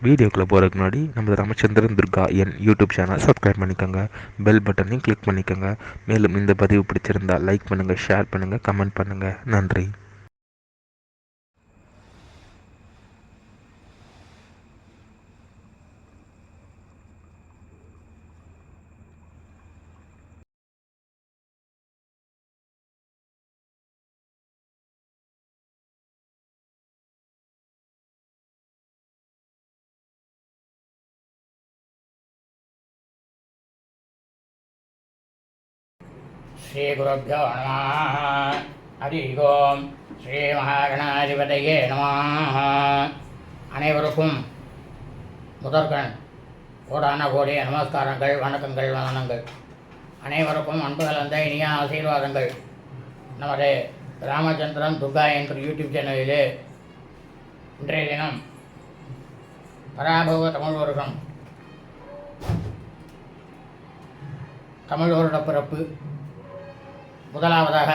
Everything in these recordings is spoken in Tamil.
வீடியோக்குள்ளே போகிறதுக்கு முன்னாடி நம்ம Ramachandran Durga YouTube channel subscribe பண்ணிக்கோங்க. பெல் பட்டனையும் கிளிக் பண்ணிக்கோங்க. மேலும் இந்த பதிவு பிடிச்சிருந்தால் லைக் பண்ணுங்கள், ஷேர் பண்ணுங்கள், கமெண்ட் பண்ணுங்கள். நன்றி. ஸ்ரீகுருப்போ நமः. ஹரி ஓம். ஸ்ரீ மகாகணாதிபதியே நமः. அனைவருக்கும் முதற்கண் கோடான கோடிய நமஸ்காரங்கள், வணக்கங்கள், வந்தனங்கள். அனைவருக்கும் அன்பு கலந்த இனிய ஆசீர்வாதங்கள். நமது ராமச்சந்திரன் துர்கா என்ற யூடியூப் சேனலிலே இன்றைய தினம் பராபவ தமிழ் வருஷம், தமிழ் வருட பிறப்பு. முதலாவதாக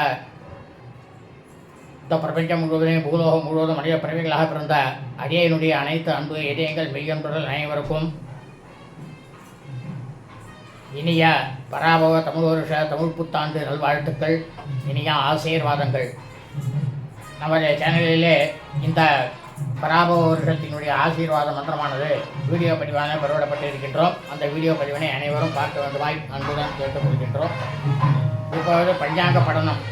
இந்த பிரபஞ்சம் முழுவதும், பூலோகம் முழுவதும் மனித பிறவிகளாக பிறந்த அடியனுடைய அனைத்து அன்பு இதயங்கள் மெய்யன்பர்கள் அனைவருக்கும் இனிய பராபவ தமிழ் வருஷ தமிழ் புத்தாண்டு நல்வாழ்த்துக்கள், இனிய ஆசீர்வாதங்கள். நமது சேனலிலே இந்த பராபவ வருஷத்தினுடைய ஆசீர்வாத மந்திரமானது வீடியோ பதிவான பெறப்பட்டிருக்கின்றோம். அந்த வீடியோ பதிவினை அனைவரும் பார்க்க வேண்டுமாய் அன்புடன் கேட்டுக்கொள்கின்றோம். இப்பொழுது பஞ்சாங்க படனம்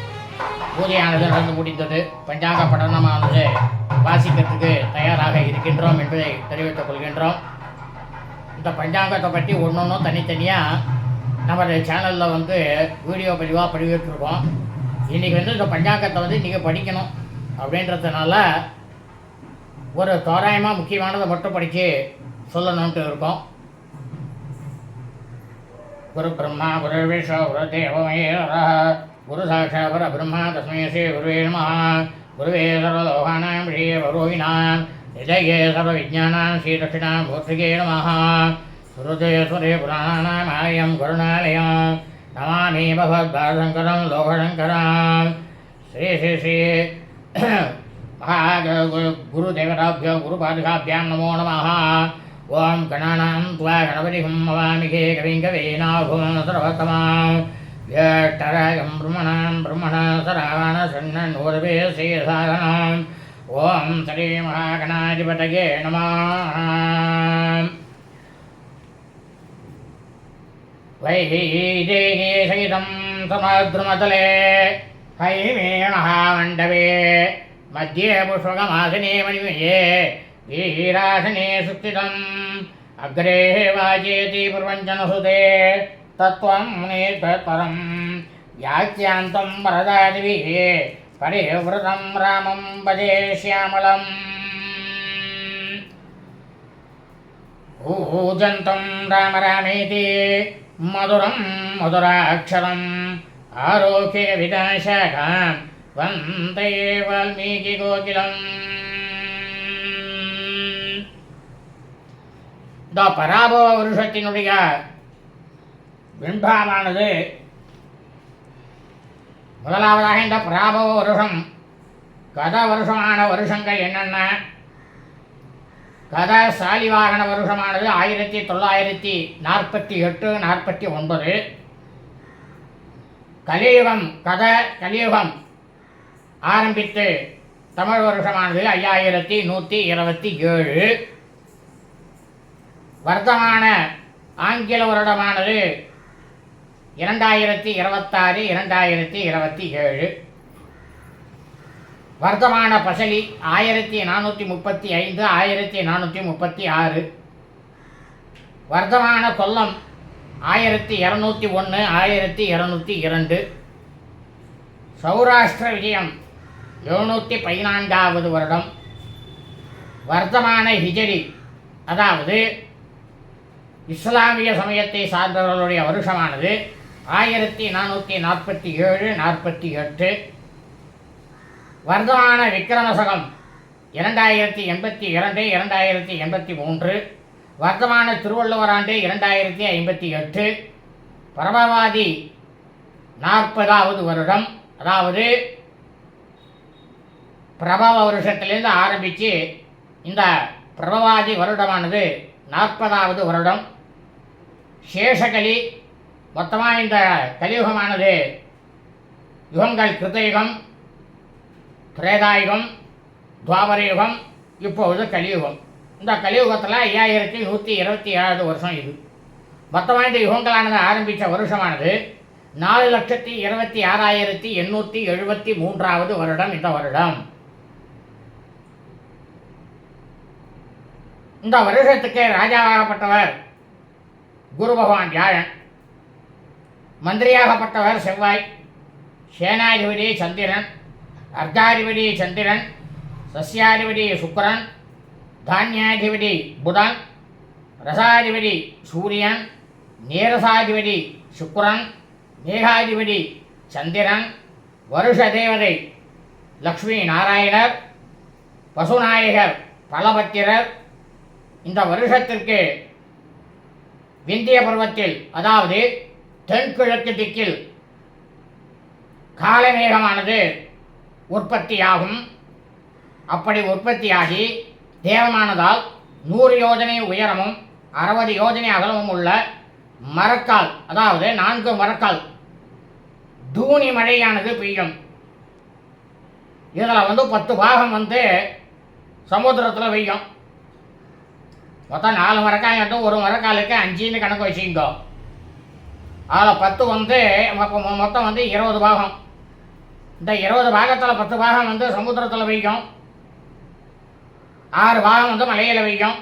பூஜையானது நடந்து முடிந்தது. பஞ்சாங்க படனமானது வாசிக்கிறதுக்கு தயாராக இருக்கின்றோம் என்பதை தெரிவித்துக் கொள்கின்றோம். இந்த பஞ்சாங்கத்தை பற்றி ஒன்றொன்றும் தனித்தனியாக நமது சேனலில் வீடியோ பதிவாக பதிவிட்டுருக்கோம். இன்றைக்கி இந்த பஞ்சாங்கத்தை நீங்கள் படிக்கணும் அப்படின்றதுனால ஒரு தோராயமாக முக்கியமானதை மட்டும் படித்து சொல்லணுன்ட்டு இருக்கோம். குரு பிரம்மா குரு விஷ்ணு குரு தேவோ மகேஸ்வரः குரு சாட்சாத் பரபிரம்மா தஸ்மை ஸ்ரீ குருவே நமः. குருவே சர்வலோகானாம் ஸ்ரீ பரோகிணாம் நிலையே சர்வவிஜ்ஞானாம் ஸ்ரீ தட்சிணாமூர்த்திகே நமः. ஸ்ருதேஸ்வரே புராணானாம் ஆலயம் கருணாலயம் நமாமி பகவத்பாதசங்கரம் லோகசங்கரம். ஸ்ரீ ஸ்ரீ ஸ்ரீ குருதேவதாभ्यो குருபாதுகாभ्यां நமோ நமः. ஓம் கணானாம் த்வா கணபதிஹும் மவாமிகே கவிம் கவீநாபும் சர்வதமாம் ஏட்டராயம் பிரம்மணாம் பிரம்மணா சரவண சன்னன் ஊர்வே ஸ்ரீசாதனம். ஓம் ஸ்ரீ மகாகணாதிபதயே நமः. வைதேகி சகிதம் சமுத்ரமதலே ஹைமேணः மண்டபே மத்தியே புஷ்பகமாசனே மணிமயே வீராசனே சுஸ்திதம். அக்ரே வாஜேதி பிரபஞ்சனசுதே தத்வம் நேத்பரம் யாச்யாந்தம் வரதாதிபிः பரிவ்ருதம் ராமம் பஜே ஷ்யாமலம். ஊஜந்தம் ராம ராமேதி மதுரம் மதுராட்சரம் ஆரோக்கிய விதாசாகாம் வந்தே வால்மீகி கோகிலம். இந்த பராபவ வருஷத்தினுடைய பிம்பமானது முதலாவதாக இந்த பராபவ வருஷம் கத வருஷமான வருஷங்கள் என்னென்ன? கத சாலிவாகன வருஷமானது 1948 49. கலியுகம் கலியுகம் ஆரம்பித்து தமிழ் வருஷமானது 5127. வர்த்தமான ஆங்கில வருடமானது 2026 2027. வர்த்தமான பசலி 1435 1436. வர்த்தமான கொல்லம் 1201 1202. சௌராஷ்டிர விஜயம் 714வது வருடம். வர்த்தமான ஹிஜரி அதாவது இஸ்லாமிய சமயத்தை சார்ந்தவர்களுடைய வருஷமானது 1447 48. வர்த்தமான விக்ரமசகம் 2082 2083. வர்த்தமான திருவள்ளுவர் ஆண்டு 2058. பரமவாதி 40வது வருடம். அதாவது பிரபவ வருஷத்திலேருந்து ஆரம்பித்து இந்த பிரபவாதி வருடமானது 40வது வருடம். சேஷகலி. மொத்தமாக இந்த கலியுகமானது யுகங்கள் கிருத்தயுகம், திரேதாயுகம், துவாபர யுகம், இப்பொழுது கலியுகம். இந்த கலியுகத்தில் 5127வது வருஷம் இது. மொத்தமாக இந்த யுகங்களானது ஆரம்பித்த வருஷமானது 4,26,873வது வருடம் இந்த வருடம். இந்த வருஷத்துக்கு ராஜாவாகப்பட்டவர் குரு பகவான் வியாழன், மந்திரியாகப்பட்டவர் செவ்வாய், சேனாதிபதி சந்திரன், அர்த்தாதிபதி சந்திரன், சஸ்யாதிபதி சுக்கிரன், தானியாதிபதி புதன், ரசாதிபதி சூரியன், நீரசாதிபதி சுக்கிரன், மேகாதிபதி சந்திரன், வருஷ தேவதை லக்ஷ்மி நாராயணர், பசுநாயகர் பலபத்திரர். இந்த வருஷத்திற்கு விந்திய பருவத்தில், அதாவது தென்கிழக்கு திக்கில் காலமேகமானது உற்பத்தியாகும். அப்படி உற்பத்தியாகி தேவமானதால் 100 யோஜனை உயரமும் 60 யோஜனை அகலமும் உள்ள மரக்கால், அதாவது 4 மரக்கால் தூணி மழையானது பெய்யும். இதில் 10 பாகம் சமுத்திரத்தில் பெய்யும். மொத்தம் 4 மரக்கால் மட்டும், ஒரு மரக்காலுக்கு 5ன்னு கணக்கு வச்சுக்கோ. அதில் 10 மொத்தம் 20 பாகம். இந்த 20 பாகத்தில் 10 பாகம் சமுத்திரத்தில் பெய்யும், 6 பாகம் மலையில் பெய்யும்,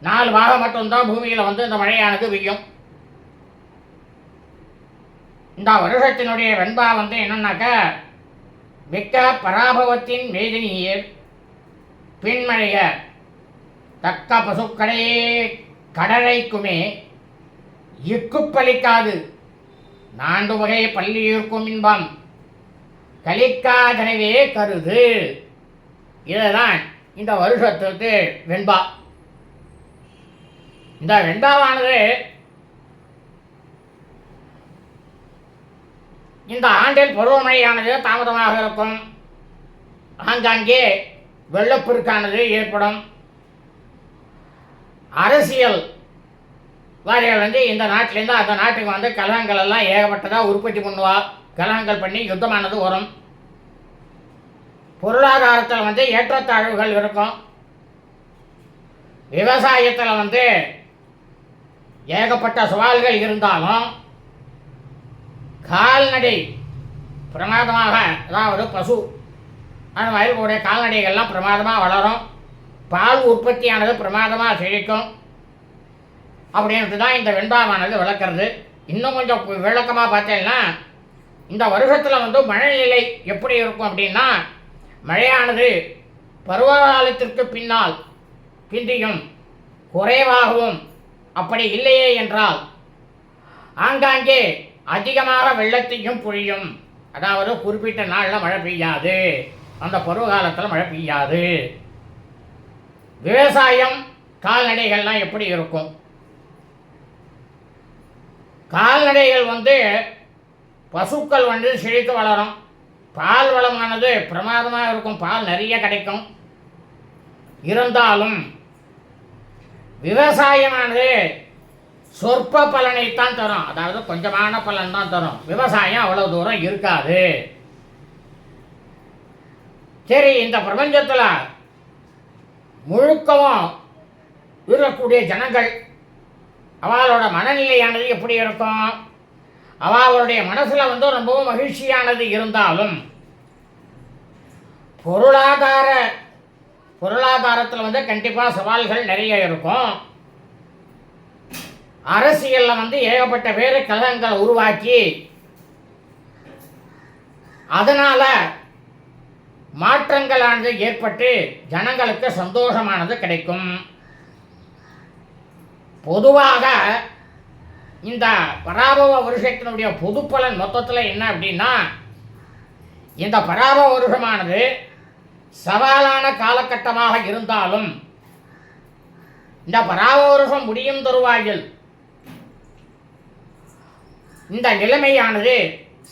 4 பாகம் மட்டும்தான் பூமியில் இந்த மழையானது பெய்யும். இந்த வருஷத்தினுடைய வெண்பா என்னன்னாக்கா, மிக்க பராபவத்தின் வேதினியர் பின்மழைய தக்க பசுக்களே கடலைக்குமே இக்குப்பலிக்காது 4 வகை பள்ளியிருக்கும் இன்பம் கலிக்காதனவே கருது. இதுதான் இந்த வருஷத்துக்கு வெண்பா. இந்த வெண்பாவானது இந்த ஆண்டில் பருவமழையானது தாமதமாக இருக்கும். ஆங்காங்கே வெள்ளப்பெருக்கானது ஏற்படும். அரசியல் வாரிகள் இந்த நாட்டிலேருந்து அந்த நாட்டுக்கு கலகங்கள் எல்லாம் ஏகப்பட்டதாக உற்பத்தி பண்ணுவா. கலகங்கள் பண்ணி யுத்தமானது வரும். பொருளாதாரத்தில் ஏற்றத்தாழ்வுகள் இருக்கும். விவசாயத்தில் ஏகப்பட்ட சவால்கள் இருந்தாலும் கால்நடை பிரமாதமாக, அதாவது பசு அந்த மாதிரி கூடிய கால்நடைகள்லாம் பிரமாதமாக வளரும். பால் உற்பத்தியானது பிரமாதமாக செழிக்கும். அப்படின்ட்டு தான் இந்த வெண்பாவானது விளக்கிறது. இன்னும் கொஞ்சம் விளக்கமாக பார்த்தீங்கன்னா, இந்த வருஷத்தில் மழைநிலை எப்படி இருக்கும் அப்படின்னா, மழையானது பருவகாலத்திற்கு பின்னால் பிந்தியும் குறைவாகவும், அப்படி இல்லையே என்றால் ஆங்காங்கே அதிகமாக வெள்ளத்தையும் பொழியும். அதாவது குறிப்பிட்ட நாளில் மழை பெய்யாது, அந்த பருவகாலத்தில் மழை பெய்யாது. விவசாயம் கால்நடைகள்லாம் எப்படி இருக்கும்? கால்நடைகள் பசுக்கள் செழித்து வளரும். பால் வளமானது பிரமாதமாக இருக்கும், பால் நிறைய கிடைக்கும். இருந்தாலும் விவசாயமானது சொற்ப பலனைத்தான் தரும், அதாவது கொஞ்சமான பலன் தான் தரும். விவசாயம் அவ்வளவு தூரம் இருக்காது. சரி, இந்த பிரபஞ்சத்தில் முழுக்கவும் இருக்கக்கூடிய ஜனங்கள் அவளோட மனநிலையானது எப்படி இருக்கும்? அவளுடைய மனசில் ரொம்பவும் மகிழ்ச்சியானது இருந்தாலும் பொருளாதாரத்தில் கண்டிப்பாக சவால்கள் நிறைய இருக்கும். அரசியலில் ஏகப்பட்ட பேர் கலகங்களை உருவாக்கி அதனால் மாற்றங்களானது ஏற்பட்டு ஜனங்களுக்கு சந்தோஷமானது கிடைக்கும். பொதுவாக இந்த பராபவ வருஷத்தினுடைய பொது பலன் மொத்தத்தில் என்ன அப்படின்னா, இந்த பராபவ வருஷமானது சவாலான காலகட்டமாக இருந்தாலும் இந்த பராபவ வருஷம் முடியும் தருவாயில் இந்த நிலைமையானது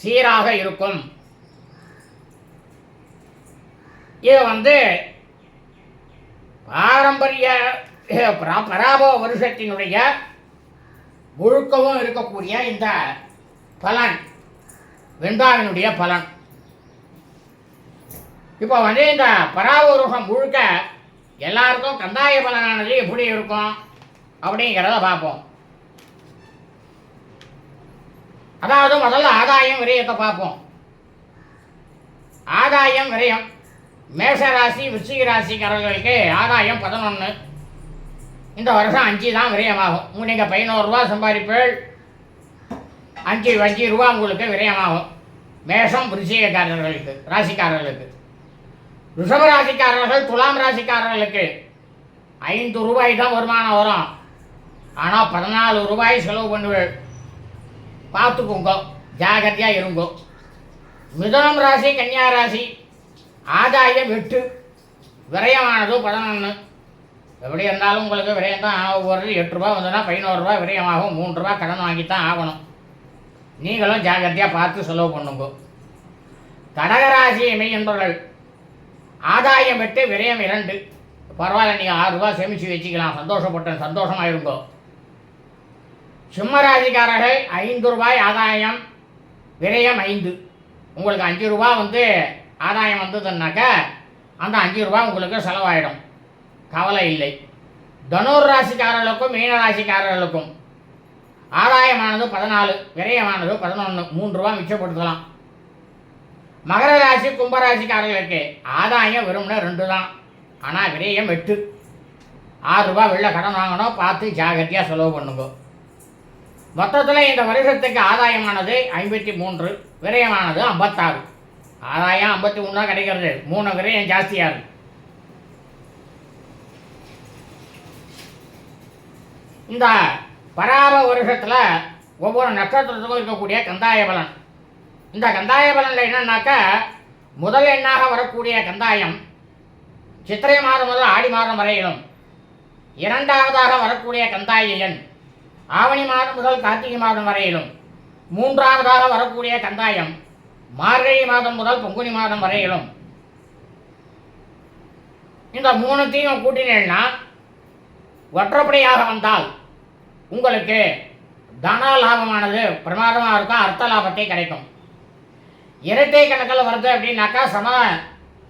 சீராக இருக்கும். இது பாரம்பரிய பராபவ வருஷத்தினுடைய முழுக்கவும் இருக்கக்கூடிய இந்த பலன், வெண்பாவினுடைய பலன். இப்போ வந்து இந்த பராபவ வருஷம் முழுக்க எல்லாருக்கும் கந்தாய பலனானது எப்படி இருக்கும் அப்படிங்கிறத பார்ப்போம். அதாவது முதல்ல ஆதாயம் விரயத்தை பார்ப்போம். ஆதாயம் விரயம் மேஷராசி விருச்சிக ராசிக்காரர்களுக்கு ஆதாயம் 11. இந்த வருஷம் 5 தான் விரயமாகும். நீங்கள் 11 ரூபா சம்பாதிப்பீள், 5 ரூபா உங்களுக்கு விரயமாகும். மேஷம் விருச்சிகக்காரர்களுக்கு ராசிக்காரர்களுக்கு. ரிஷப ராசிக்காரர்கள் துலாம் ராசிக்காரர்களுக்கு 5 ரூபாய் தான் வருமானம் வரும். ஆனால் 14 ரூபாய் செலவு பண்ணுவேள். பார்த்துக்குங்கோ, ஜாகிரதையாக இருங்கோ. மிதுனம் ராசி கன்னியா ராசி ஆதாயம் 8, விரயமானது 11. எப்படி இருந்தாலும் உங்களுக்கு விரயம் தான் ஆகும். 8 ரூபா வந்ததுன்னா 11 ரூபா விரயமாகும். 3 ரூபா கடன் வாங்கித்தான் ஆகணும். நீங்களும் ஜாகிரதையாக பார்த்து செலவு பண்ணுங்க. கடகராசி என்பவர்கள் ஆதாயம் 8, விரயம் 2. பரவாயில்ல, நீங்கள் 6 ரூபா சேமித்து வச்சுக்கலாம். சந்தோஷப்பட்டேன், சந்தோஷமாக இருங்கோ. சிம்மராசிக்காரர்கள் 5 ரூபாய் ஆதாயம், விரயம் 5. உங்களுக்கு 5 ரூபா வந்து ஆதாயம் வந்ததுன்னாக்கா அந்த 5 ரூபா உங்களுக்கு செலவாயிடும். கவலை இல்லை. தனுர் ராசிக்காரர்களுக்கும் மீன ராசிக்காரர்களுக்கும் ஆதாயமானது 14, விரயமானது 11. 3 ரூபா மிச்சப்படுத்தலாம். மகர ராசி கும்பராசிக்காரர்களுக்கு ஆதாயம் வெறும்னா 2 தான், ஆனால் விரயம் 8. 6 ரூபா வெளில கடன் வாங்கணும். பார்த்து ஜாகிரதையாக செலவு பண்ணுங்க. மொத்தத்தில் இந்த வருஷத்துக்கு ஆதாயமானது 53, விரயமானது 56. ஆதாயம் 53 தான் கிடைக்கிறது, 3 விரயம் ஜாஸ்தியாக இருக்கு. இந்த பராப வருஷத்தில் ஒவ்வொரு நட்சத்திரத்துக்கும் இருக்கக்கூடிய கந்தாய பலன். இந்த கந்தாய பலனில் என்னன்னாக்கா, முதல் எண்ணாக வரக்கூடிய கந்தாயம் சித்திரை மாதம் முதல் ஆடி மாதம் வரையிலும், இரண்டாவதாக வரக்கூடிய கந்தாய எண் ஆவணி மாதம் முதல் கார்த்திகை மாதம் வரையிலும், மூன்றாவதாக வரக்கூடிய கந்தாயம் மார்கழி மாதம் முதல் பங்குனி மாதம் வரையிலும். இந்த 3த்தையும் கூட்டினேன்னா ஒற்றைப்படையாக வந்தால் உங்களுக்கு தன லாபமானது பிரமாதமாக இருக்கும், அர்த்த லாபத்தை கிடைக்கும். இரட்டை கணக்கில் வருது அப்படின்னாக்கா சம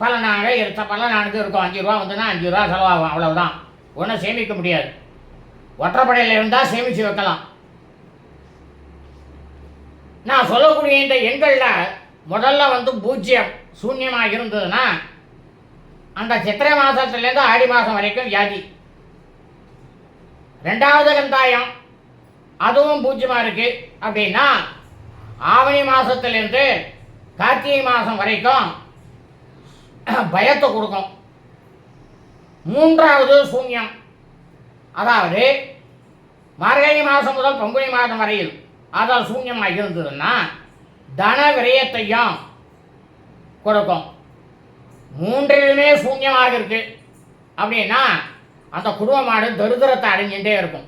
பலனாக பலனானது இருக்கும். 5 ரூபா வந்துன்னா 5 ரூபா செலவாகும், அவ்வளவுதான். ஒன்றும் சேமிக்க முடியாது. ஒற்றைப்படையில் இருந்தால் சேமித்து வைக்கலாம். நான் சொல்லக்கூடிய இந்த எண்களில் முதல்ல வந்து 0 சூன்யமாக இருந்ததுன்னா அந்த சித்திரை மாதத்துலேருந்து ஆடி மாதம் வரைக்கும் வியாதி. ரெண்டாவது கந்தாயம் அதுவும் 0 இருக்குது அப்படின்னா ஆவணி மாதத்துலேருந்து கார்த்திகை மாதம் வரைக்கும் பயத்தை கொடுக்கும். மூன்றாவது சூன்யம், அதாவது மார்கழி மாதம் முதல் பங்குனி மாதம் வரையில் அதான் சூன்யமாக இருந்ததுன்னா தன விரயத்தையும் கொடுக்கும். 3லுமே சூன்யமாக இருக்கு அப்படின்னா அந்த குடும்பமானது தரித்திரத்தை அடைஞ்சுட்டே இருக்கும்.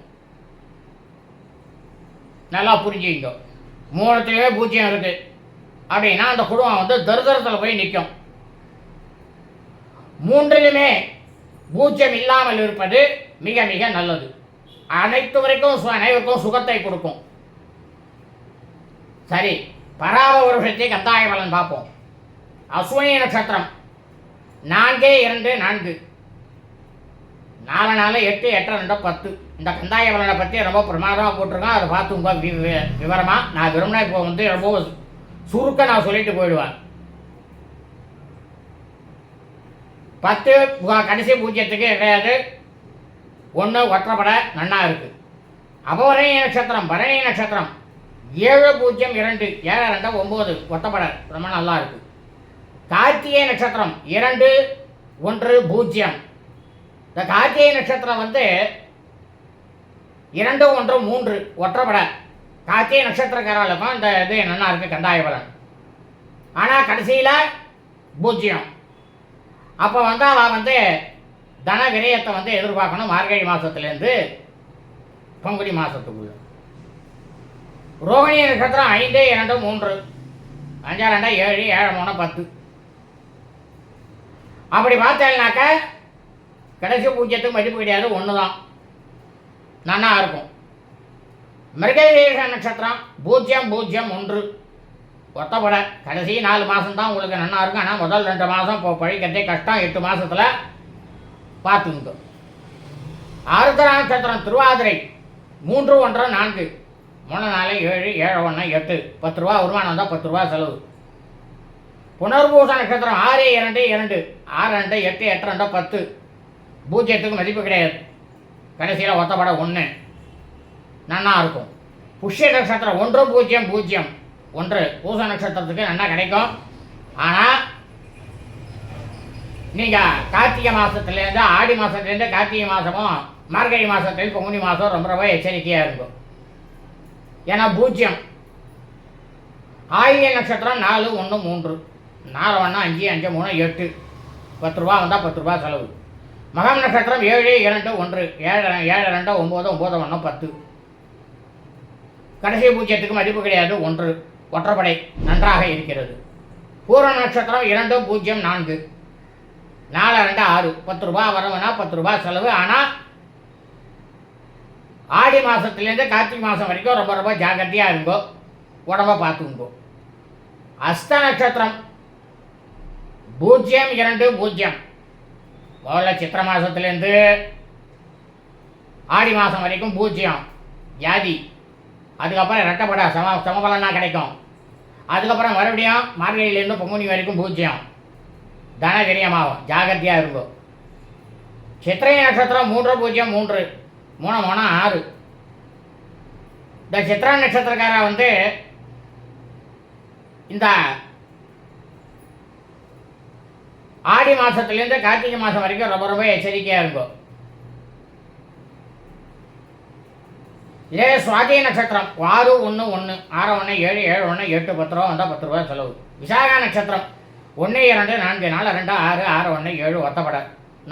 நல்லா புரிஞ்சுக்கிங்க. 3த்துலேயே 0 இருக்கு அப்படின்னா அந்த குடும்பம் வந்து தரித்திரத்தில் போய் நிற்கும். 3லுமே 0 இல்லாமல் இருப்பது மிக மிக நல்லது. அனைவருக்கும் சுகத்தை கொடுக்கும். சரி, பராப வருஷத்தை கந்தாய பலன் பார்ப்போம். அஸ்வினி நட்சத்திரம் 4, 2, 4, 4, 4, 8, 8, 2, 10. இந்த கந்தாய பலனை பற்றி ரொம்ப பிரமாதமாக போட்டிருக்கோம். அதை பார்த்துங்க விவரமாக. நான் விரும்பினா இப்போ வந்து ரொம்ப சுருக்க நான் சொல்லிட்டு போயிடுவேன். 10 கடைசி 0த்துக்கு கிடையாது. 1 ஒற்றைப்படை நன்னா இருக்கு. அபவரணி நட்சத்திரம் பரணி நட்சத்திரம் 7, 0, 2, 7, 2, 9 ஒற்றைப்படை ரொம்ப நல்லா இருக்கு. கார்த்திகை நட்சத்திரம் 2, 1, 0. இந்த கார்த்திகை நட்சத்திரம் வந்து 2, 1, 3 ஒற்றைப்படை. கார்த்திகை நட்சத்திரக்காரர்களுக்கும் இந்த இது நல்லா இருக்கு கந்தாய பலன். ஆனால் கடைசியில் 0. அப்போ வந்து அவன் வந்து தன விரயத்தை வந்து எதிர்பார்க்கணும். மார்கழி மாதத்துலேருந்து பங்குனி மாதத்துக்குள்ள. ரோகிணி நட்சத்திரம் 5, 2, 3, 5, 2, 7, 7, 3, 10. அப்படி பார்த்தேன்னாக்க கடைசி பூஜ்ஜியத்துக்கு மதிப்பு கிடையாது, ஒன்று தான், நன்னா இருக்கும். மிருகசீரிஷ நட்சத்திரம் 001 ஒத்தப்பட கடைசி 4 மாதம் தான் உங்களுக்கு நன்னா இருக்கும். ஆனால் முதல் 2 மாதம் இப்போ பழிக்கிறதே கஷ்டம். 8 மாதத்தில் பார்த்துங்க. ஆருத்ரா நட்சத்திரம் திருவாதிரை 3, 1, 4, 3, 4, 7, 7, 1, 8, 10 ரூபா வருமானம் வந்தால் 10 ரூபா செலவு. புனர்பூச நட்சத்திரம் 6, 2, 2, 6, 2, 8, 8, 2, 10, பூஜ்ஜியத்துக்கு மதிப்பு கிடையாது. கடைசியில் ஒத்தப்பட 1 நன்னா இருக்கும். புஷ்ய நட்சத்திரம் 1, 0, 0, 1 பூச நட்சத்திரத்துக்கு நல்லா கிடைக்கும். ஆனால் நீங்கள் கார்த்திகை மாதத்துலேருந்து ஆடி மாதத்துலேருந்து கார்த்திகை மாதமும் மார்கழி மாதத்துலேருந்து பங்குனி மாதம் ரொம்ப ரொம்ப எச்சரிக்கையாக இருக்கும். ஏன்னா பூஜ்ஜியம். ஆயில்ய நட்சத்திரம் 4, 1, 3, 4, 1, 5, 5, 3, 8, 10 ரூபா வந்தால் 10 ரூபா செலவு. மகம் நட்சத்திரம் 7, 2, 1, 7, 2, 9, 9, 1, 10 கடைசி பூஜ்ஜியத்துக்கு மதிப்பு கிடையாது, 1 ஒற்றைப்படை நன்றாக இருக்கிறது. பூர்வ நட்சத்திரம் 2, 0, 4, 4, 2, 6, 10 ரூபா வரவுனா 10 ரூபா செலவு. ஆனால் ஆடி மாதத்துலேருந்து கார்த்திகை மாதம் வரைக்கும் ரொம்ப ரொம்ப ஜாக்கிரதையாக இருங்கோ, உடம்ப பார்த்துங்கோ. அஸ்த நட்சத்திரம் 0, 2, 0 முதல்ல சித்திர மாதத்துலேருந்து ஆடி மாதம் வரைக்கும் பூஜ்ஜியம் வியாதி. அதுக்கப்புறம் ரெட்டப்பட சமபலனா கிடைக்கும். அதுக்கப்புறம் மறுபடியும் மார்கழியிலேருந்து பங்குனி வரைக்கும் பூஜ்ஜியம், தனகிரியமாகும், ஜாகிரதையாக இருக்கும். சித்திரை நட்சத்திரம் 3, 0, 3, 3, 3, 6 இந்த சித்திரா நட்சத்திரக்கார இந்த ஆடி மாதத்துலேருந்து கார்த்திகை மாதம் வரைக்கும் ரொம்ப ரொம்ப எச்சரிக்கையாக இருக்கும். இதே சுவாதி நட்சத்திரம் 6, 1, 1, 6, 1, 7, 7, 1, 8, 10 ரூபா வந்தால் 10 ரூபா செலவு. விசாகா நட்சத்திரம் 1, 2, 4, 4, 2, 6, 6, 1, 7 ஒத்தப்பட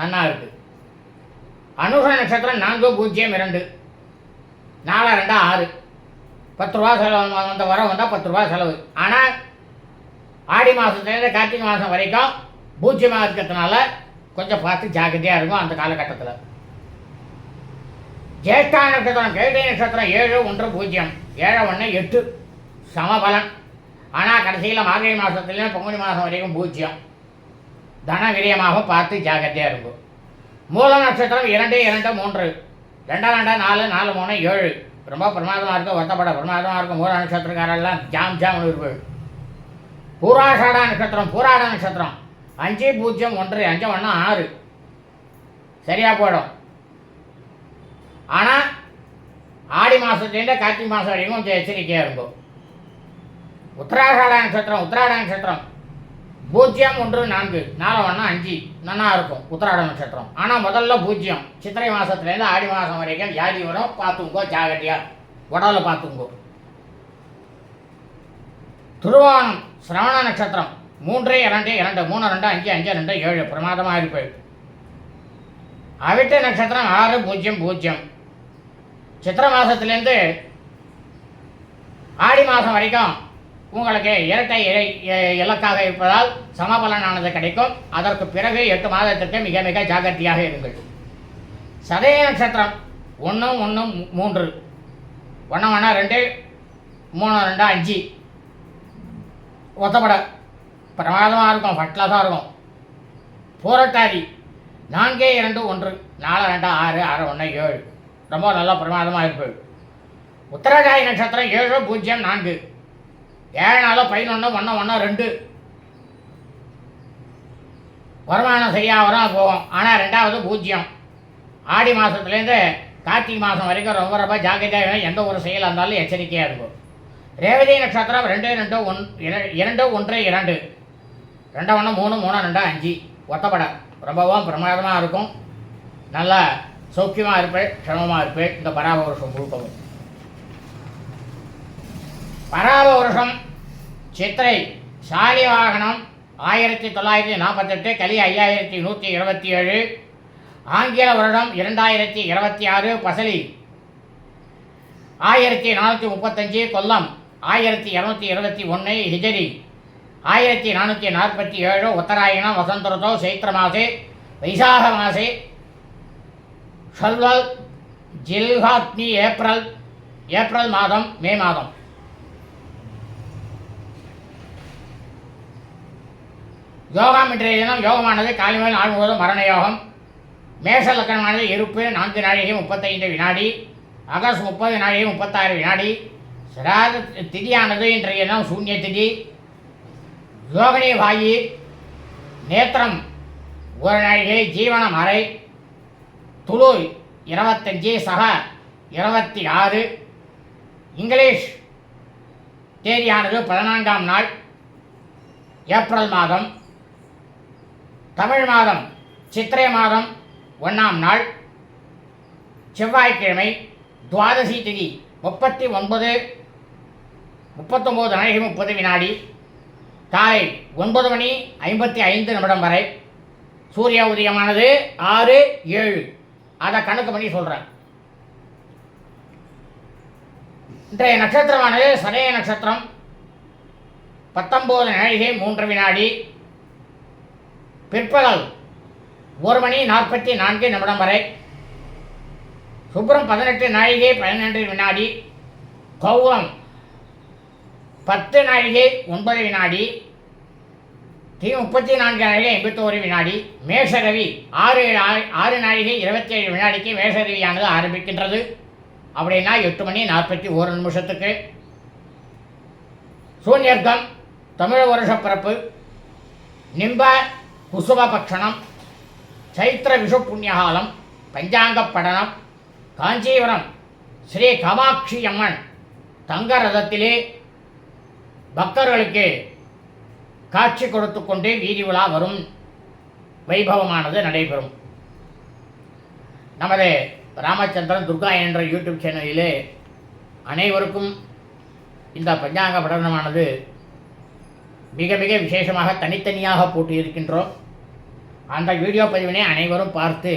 நன்னா இருக்குது. அனுஷ நட்சத்திரம் 4, 0, 2, 4, 2, 6, 10 ரூபா செலவு வர வந்தால் 10 ரூபா செலவு. ஆனால் ஆடி மாதத்துலேருந்து கார்த்திகை மாதம் வரைக்கும் பூஜ்ஜியமாக இருக்கிறதுனால கொஞ்சம் பார்த்து ஜாக்கிரதையாக இருக்கும் அந்த காலகட்டத்தில். ஜேஷ்டா நட்சத்திரம் கேட்டை நட்சத்திரம் 7, 1, 0, 7, 1, 8 சமபலன். ஆனால் கடைசியில் மார்கழி மாதத்துலேயும் பங்குனி மாதம் வரைக்கும் பூஜ்ஜியம், தன விரயமாக பார்த்து ஜாக்கிரதையாக இருக்கும். மூல நட்சத்திரம் 2, 2, 3, 2, 2, 4, 4, 3, 7 ரொம்ப பிரமாதமாக இருக்கும், ஒத்தப்பட பிரமாதமாக இருக்கும். மூல நட்சத்திரக்காரெல்லாம் ஜாம் ஜாம் இருப்பது. பூராஷாடா நட்சத்திரம் பூராட நட்சத்திரம் 5, 0, 1, 5, 1, 6 சரியாக போயிடும். ஆனால் ஆடி மாதத்துலேருந்து கார்த்திகை மாதம் வரைக்கும் கொஞ்சம் எச்சரிக்கையாக இருக்கும். உத்தராஷாட நட்சத்திரம் 0, 1, 4, 4, 1, 5 நல்லா இருக்கும் உத்தராட நட்சத்திரம். ஆனால் முதல்ல பூஜ்ஜியம். சித்திரை மாதத்துலேருந்து ஆடி மாதம் வரைக்கும் வியாதி வரும், பார்த்துங்கோ ஜாகிரதையாக, உடலை பார்த்துங்கோ. திருவோணம் சிரவண நட்சத்திரம் 3, 2, 2, 3, 2, 5, 5, 2, 7 பிரமாதமாக இருப்பது. அவிட்ட நட்சத்திரம் 6, 0, 0 சித்திரை மாதத்துலேருந்து ஆடி மாதம் வரைக்கும் உங்களுக்கு இரட்டை இலக்காக இருப்பதால் சமபலனானது கிடைக்கும். அதற்கு பிறகு 8 மாதத்திற்கு மிக மிக ஜாகிரதையாக இருங்கள். சதய நட்சத்திரம் 1, 1, 3, 1, 1, 2, 3, 2, 5 ஒத்தப்பட பிரமாதமாக இருக்கும், ஃபர்ஸ்ட் கிளாஸாக இருக்கும். பூரட்டாதி 4, 2, 1, 4, 2, 6, 6, 1, 7 ரொம்ப நல்லா பிரமாதமாக இருப்பது. உத்தரகாய் நட்சத்திரம் 7, 0, 4, 7, 4, 11, 1, 1, 2 வருமானம் சரியாக வரும் போகும். ஆனால் 2வது பூஜ்ஜியம். ஆடி மாதத்துலேருந்து கார்த்திகை மாதம் வரைக்கும் ரொம்ப ரொம்ப ஜாக்கிரதையாக எந்த ஒரு செயலாக இருந்தாலும் எச்சரிக்கையாக இருக்கும். ரேவதி நட்சத்திரம் 2, 2, 1, 2, 1, 2, 2, 1, 3, 3, 2, 5 ஒத்தப்பட ரொம்பவும் பிரமாதமாக இருக்கும். நல்லா சௌக்கியமாக இருப்பேன், க்ஷமமாக இருப்பேன் இந்த பராப வருஷம் முழுக்கவும். பராப வருஷம் சித்திரை சாலி வாகனம் 1948, கலி 5127, ஆங்கில வருடம் 2026, பசலி 1435, கொல்லம் 1221, ஹிஜரி 1447, உத்தராயணம் வசந்த ருதோ சைத்திர மாசே வைசாக மாசே ஷல்வல், ஜில்ஹாத்னி ஏப்ரல் மாதம், மே மாதம். யோகம் இன்றைய தினம் யோகமானது காலையில் நாள் முழுவதும் மரண யோகம். மேஷ லக்கணமானது இருப்பு 4 நாழிகை 35 வினாடி. ஆகஸ்ட் 30 நாழிகை 36 வினாடி. சிராத திதியானது இன்றைய தினம் சூன்ய திதி. யோகனி வாயி, நேத்திரம் 1 நாழிகை, ஜீவனம் அறை. துளு 25, சக 26. இங்கிலீஷ் தேதியானது 14ஆம் நாள், ஏப்ரல் மாதம். தமிழ் மாதம் சித்திரை மாதம் 1ஆம் நாள், செவ்வாய்க்கிழமை. துவாதசி திதி 39 நாழிகை 30 வினாடி. காலை 9 மணி 55 நிமிடம் வரை. சூரிய உதயமானது 6:07. அதை கணக்கு பண்ணி சொல்கிறேன். இன்றைய நட்சத்திரமானது சதய நட்சத்திரம். 19 நாழிகை 3 வினாடி. பிற்பகல் 1 மணி 44 நிமிடம் வரை. சுப்ரம் 18 நாழிகை 12 வினாடி. கௌரம் 10 நாழிகை 9 வினாடி. தி 34 நாழிகை 81 வினாடி. மேஷரவி 6 நாழிகை 27 வினாடிக்கு மேஷரவியானது ஆரம்பிக்கின்றது. அப்படின்னா 8 மணி 41 நிமிஷத்துக்கு. சூன்யர்க்கம் தமிழ் வருஷ பிறப்பு. நிம்ப குசும பட்சணம். சைத்திர விஷு புண்ணியகாலம். பஞ்சாங்க படனம். காஞ்சிபுரம் ஸ்ரீ காமாட்சி அம்மன் தங்க ரதத்திலே பக்தர்களுக்கு காட்சி கொடுத்து கொண்டே வீதி உலா வரும் வைபவமானது நடைபெறும். நமது ராமச்சந்திரன் துர்கா என்ற யூடியூப் சேனலிலே அனைவருக்கும் இந்த பஞ்சாங்க படனமானது மிக மிக விசேஷமாக தனித்தனியாக போட்டு இருக்கின்றோம். அந்த வீடியோ பதிவினை அனைவரும் பார்த்து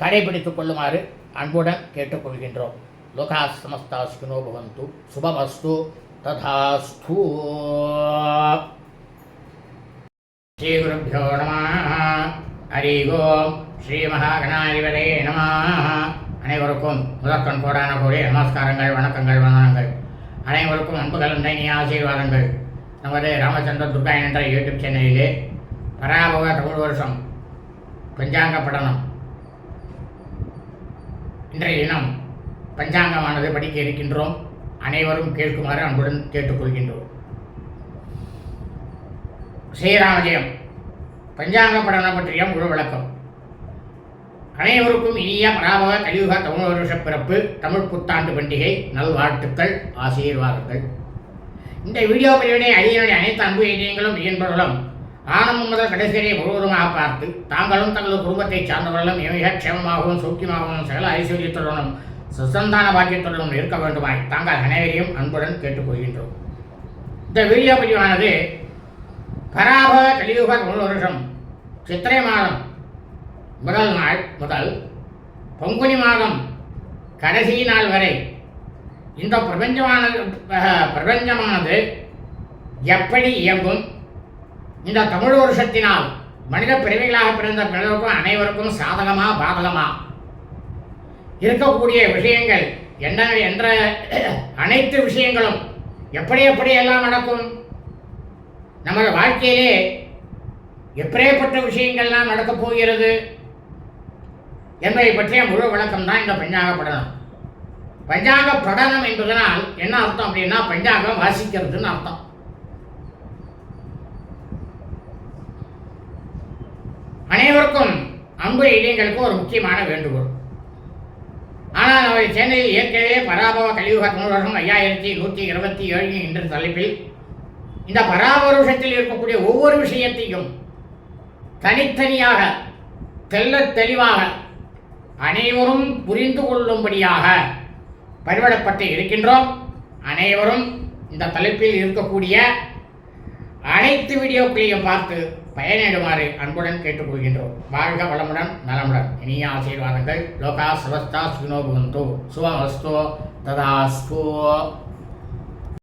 கடைபிடித்துக் கொள்ளுமாறு அன்புடன் கேட்டுக்கொள்கின்றோம். லோகா சமஸ்தா சுகினோ பவந்து. சுபமஸ்து. ததாஸ்து. ஸ்ரீ குருப்யோ நமः. ஹரி ஓம். ஸ்ரீ மகாகணாதிபதே நமः. அனைவருக்கும் முதற்கண் கோடான கோடி நமஸ்காரங்கள், வணக்கங்கள், வந்தனங்கள். அனைவருக்கும் அன்பு கலந்த இனிய ஆசீர்வாதங்கள். நமது ராமச்சந்திரன் துர்கா என்ற யூடியூப் சேனலிலே பராபவ தமிழ் வருஷம் பஞ்சாங்க படனம் இன்றைய தினம் பஞ்சாங்கமானது படிக்க இருக்கின்றோம். அனைவரும் கேட்குமாறு அன்புடன் கேட்டுக்கொள்கின்றோம். ஸ்ரீராமஜெயம் பஞ்சாங்க படனம் பற்றிய முழு விளக்கம். அனைவருக்கும் இனிய பராபவ கலியுக தமிழ் வருஷ பிறப்பு தமிழ் புத்தாண்டு பண்டிகை நல்வாழ்த்துக்கள், ஆசீர்வாதங்கள். இந்த வீடியோ பதிவினை அடியனுடைய அனைத்து அன்பு இணையங்களும் இயன்பர்களும் ஆரம்பம் முதல் கடைசி வரை முழுவதுமாக பார்த்து தாங்களும் தங்களது குடும்பத்தை சார்ந்தவர்களும் மிக க்ஷேமமாகவும் சௌக்கியமாகவும் சகல ஐஸ்வர்யத்துடனும் சுசந்தான பாக்கியத்துடனும் இருக்க வேண்டுமாய் தாங்கள் அனைவரையும் அன்புடன் கேட்டுக்கொள்கின்றோம். இந்த வீடியோ பதிவானது பராபவ கலியுக தமிழ் வருஷம் சித்திரை மாதம் முதல் நாள் முதல் பங்குனி மாதம் கடைசி நாள் வரை இந்த பிரபஞ்சமானது எப்படி இயங்கும், இந்த தமிழ் வருஷத்தினால் மனித பிறவிகளாக பிறந்த பிறருக்கும் அனைவருக்கும் சாதகமா பாதகமா இருக்கக்கூடிய விஷயங்கள் என்ன என்ற அனைத்து விஷயங்களும் எப்படி எல்லாம் நடக்கும், நமது வாழ்க்கையிலே எப்படிப்பட்ட விஷயங்கள்லாம் நடக்கப் போகிறது என்பதை பற்றிய முழு விளக்கம் தான் இந்த பஞ்சாங்க படனம். பஞ்சாங்க படனம் என்பதனால் என்ன அர்த்தம் அப்படின்னா பஞ்சாங்கம் வாசிக்கிறதுன்னு அர்த்தம். அனைவருக்கும் அன்பு இதயங்களுக்கு ஒரு முக்கியமான வேண்டுகோள். ஆனால் நம்ம சேனலில் ஏற்கனவே பராபவ கலியுக தமிழ் வருஷம் 5127 என்ற தலைப்பில் இந்த பராபருஷத்தில் இருக்கக்கூடிய ஒவ்வொரு விஷயத்தையும் தனித்தனியாக தெள்ளத் தெளிவாக அனைவரும் புரிந்து கொள்ளும்படியாக பரிவடப்பட்டு இருக்கின்றோம். அனைவரும் இந்த தலைப்பில் இருக்கக்கூடிய அனைத்து வீடியோக்களையும் பார்த்து பயனிடுமாறு அன்புடன் கேட்டுக்கொள்கின்றோம். வாழ்க வளமுடன் நலமுடன். இனிய ஆசீர்வாதங்கள். லோகா சமஸ்தா சுகினோ பவந்து. சுபமஸ்து. ததாஸ்து.